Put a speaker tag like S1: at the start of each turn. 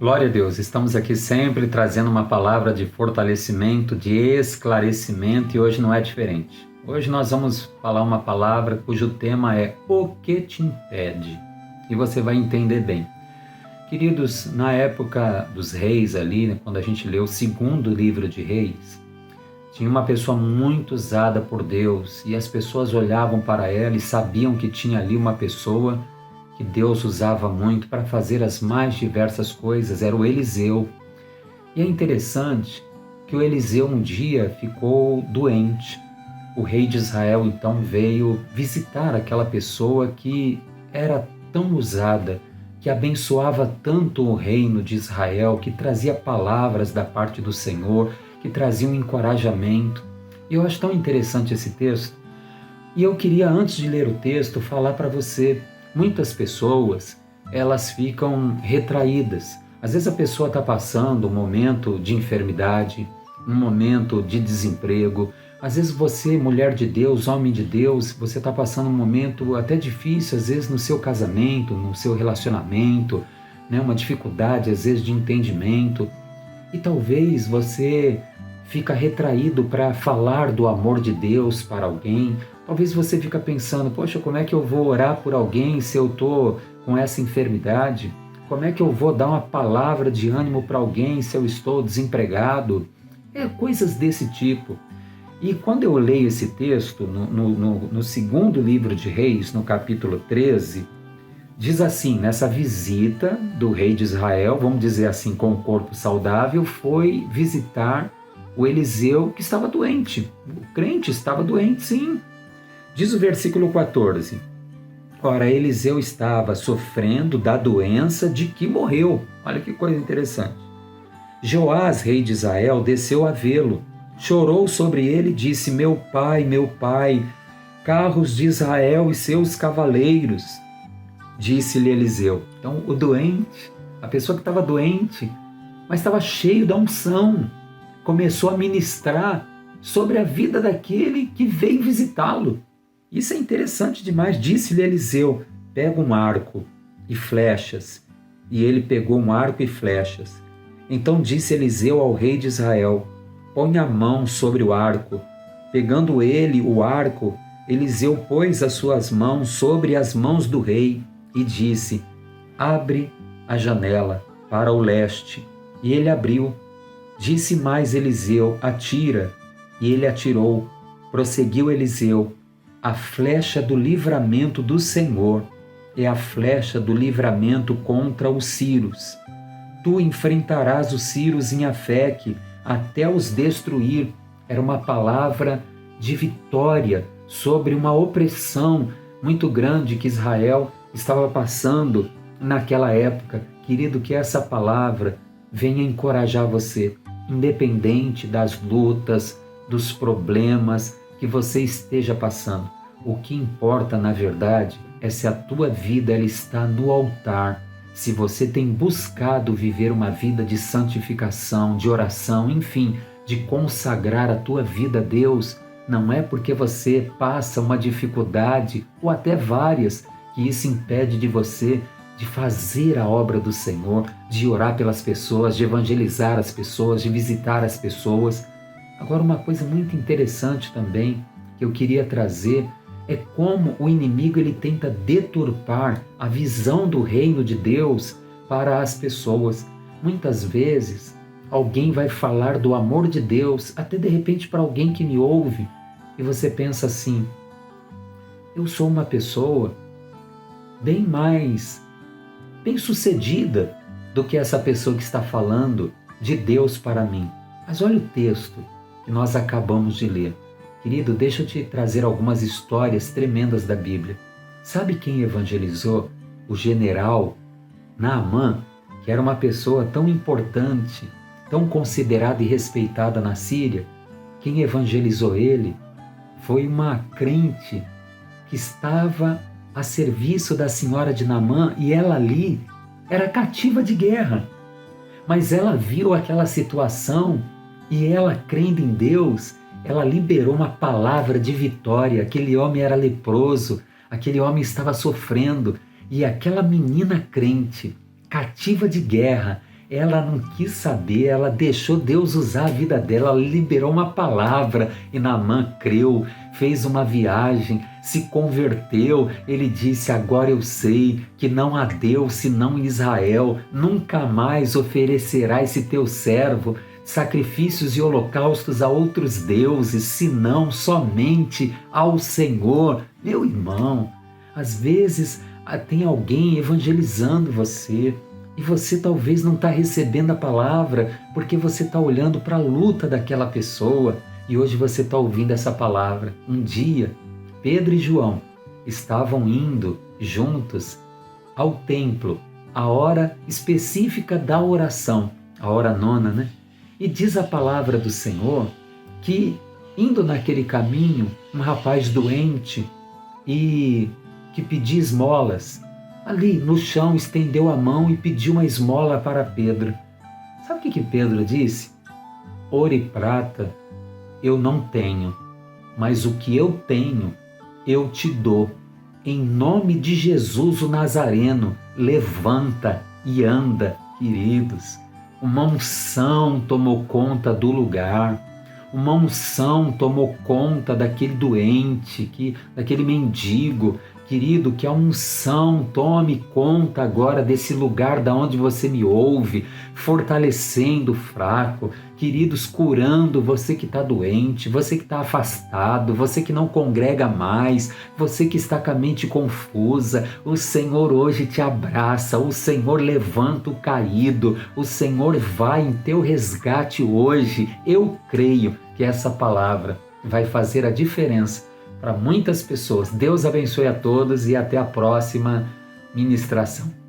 S1: Glória a Deus, estamos aqui sempre trazendo uma palavra de fortalecimento, de esclarecimento e hoje não é diferente. Hoje nós vamos falar uma palavra cujo tema é o que te impede e você vai entender bem. Queridos, na época dos reis ali, quando a gente lê o segundo livro de Reis, tinha uma pessoa muito usada por Deus e as pessoas olhavam para ela e sabiam que tinha ali uma pessoa que Deus usava muito para fazer as mais diversas coisas, era o Eliseu. E é interessante que o Eliseu um dia ficou doente. O rei de Israel então veio visitar aquela pessoa que era tão usada, que abençoava tanto o reino de Israel, que trazia palavras da parte do Senhor, que trazia um encorajamento. E eu acho tão interessante esse texto. E eu queria, antes de ler o texto, falar para você. Muitas pessoas, elas ficam retraídas. Às vezes a pessoa está passando um momento de enfermidade, um momento de desemprego. Às vezes você, mulher de Deus, homem de Deus, você está passando um momento até difícil, às vezes no seu casamento, no seu relacionamento, né? Uma dificuldade, às vezes, de entendimento. E talvez você fica retraído para falar do amor de Deus para alguém. Talvez você fica pensando, poxa, como é que eu vou orar por alguém se eu estou com essa enfermidade? Como é que eu vou dar uma palavra de ânimo para alguém se eu estou desempregado? Coisas desse tipo. E quando eu leio esse texto, no segundo livro de Reis, no capítulo 13, diz assim, nessa visita do rei de Israel, vamos dizer assim, com o corpo saudável, foi visitar o Eliseu que estava doente. O crente estava doente, sim. Diz o versículo 14, ora, Eliseu estava sofrendo da doença de que morreu. Olha que coisa interessante. Joás, rei de Israel, desceu a vê-lo, chorou sobre ele e disse, meu pai, carros de Israel e seus cavaleiros. Disse-lhe Eliseu. Então o doente, a pessoa que estava doente, mas estava cheio da unção, começou a ministrar sobre a vida daquele que veio visitá-lo. Isso é interessante demais. Disse-lhe Eliseu, pega um arco e flechas. E ele pegou um arco e flechas. Então disse Eliseu ao rei de Israel, põe a mão sobre o arco. Pegando ele o arco, Eliseu pôs as suas mãos sobre as mãos do rei e disse, abre a janela para o leste. E ele abriu. Disse mais Eliseu, atira. E ele atirou. Prosseguiu Eliseu, a flecha do livramento do Senhor é a flecha do livramento contra os sírios. Tu enfrentarás os sírios em Afeque até os destruir. Era uma palavra de vitória sobre uma opressão muito grande que Israel estava passando naquela época. Querido, que essa palavra venha encorajar você, independente das lutas, dos problemas que você esteja passando. O que importa, na verdade, é se a tua vida ela está no altar, se você tem buscado viver uma vida de santificação, de oração, enfim, de consagrar a tua vida a Deus. Não é porque você passa uma dificuldade, ou até várias, que isso impede de você de fazer a obra do Senhor, de orar pelas pessoas, de evangelizar as pessoas, de visitar as pessoas. Agora, uma coisa muito interessante também que eu queria trazer é como o inimigo ele tenta deturpar a visão do reino de Deus para as pessoas. Muitas vezes, alguém vai falar do amor de Deus, até de repente para alguém que me ouve, e você pensa assim, eu sou uma pessoa bem mais bem-sucedida do que essa pessoa que está falando de Deus para mim. Mas olha o texto que nós acabamos de ler. Querido, deixa eu te trazer algumas histórias tremendas da Bíblia. Sabe quem evangelizou? O general Naamã, que era uma pessoa tão importante, tão considerada e respeitada na Síria. Quem evangelizou ele foi uma crente que estava a serviço da senhora de Naamã e ela ali era cativa de guerra. Mas ela viu aquela situação e ela, crendo em Deus, ela liberou uma palavra de vitória. Aquele homem era leproso, aquele homem estava sofrendo e aquela menina crente, cativa de guerra, ela não quis saber, ela deixou Deus usar a vida dela, ela liberou uma palavra e Naamã creu, fez uma viagem, se converteu. Ele disse: agora eu sei que não há Deus senão em Israel, nunca mais oferecerá esse teu servo sacrifícios e holocaustos a outros deuses, senão somente ao Senhor. Meu irmão, às vezes tem alguém evangelizando você e você talvez não está recebendo a palavra porque você está olhando para a luta daquela pessoa e hoje você está ouvindo essa palavra. Um dia, Pedro e João estavam indo juntos ao templo, a hora específica da oração, a hora nona, né? E diz a palavra do Senhor que, indo naquele caminho, um rapaz doente e que pedia esmolas, ali no chão estendeu a mão e pediu uma esmola para Pedro. Sabe o que Pedro disse? Ouro e prata eu não tenho, mas o que eu tenho eu te dou. Em nome de Jesus o Nazareno, levanta e anda, queridos. Uma unção tomou conta do lugar. Uma unção tomou conta daquele doente, daquele mendigo. Querido, que a unção tome conta agora desse lugar da onde você me ouve, fortalecendo o fraco, queridos, curando você que está doente, você que está afastado, você que não congrega mais, você que está com a mente confusa. O Senhor hoje te abraça, o Senhor levanta o caído, o Senhor vai em teu resgate hoje. Eu creio que essa palavra vai fazer a diferença para muitas pessoas. Deus abençoe a todos e até a próxima ministração.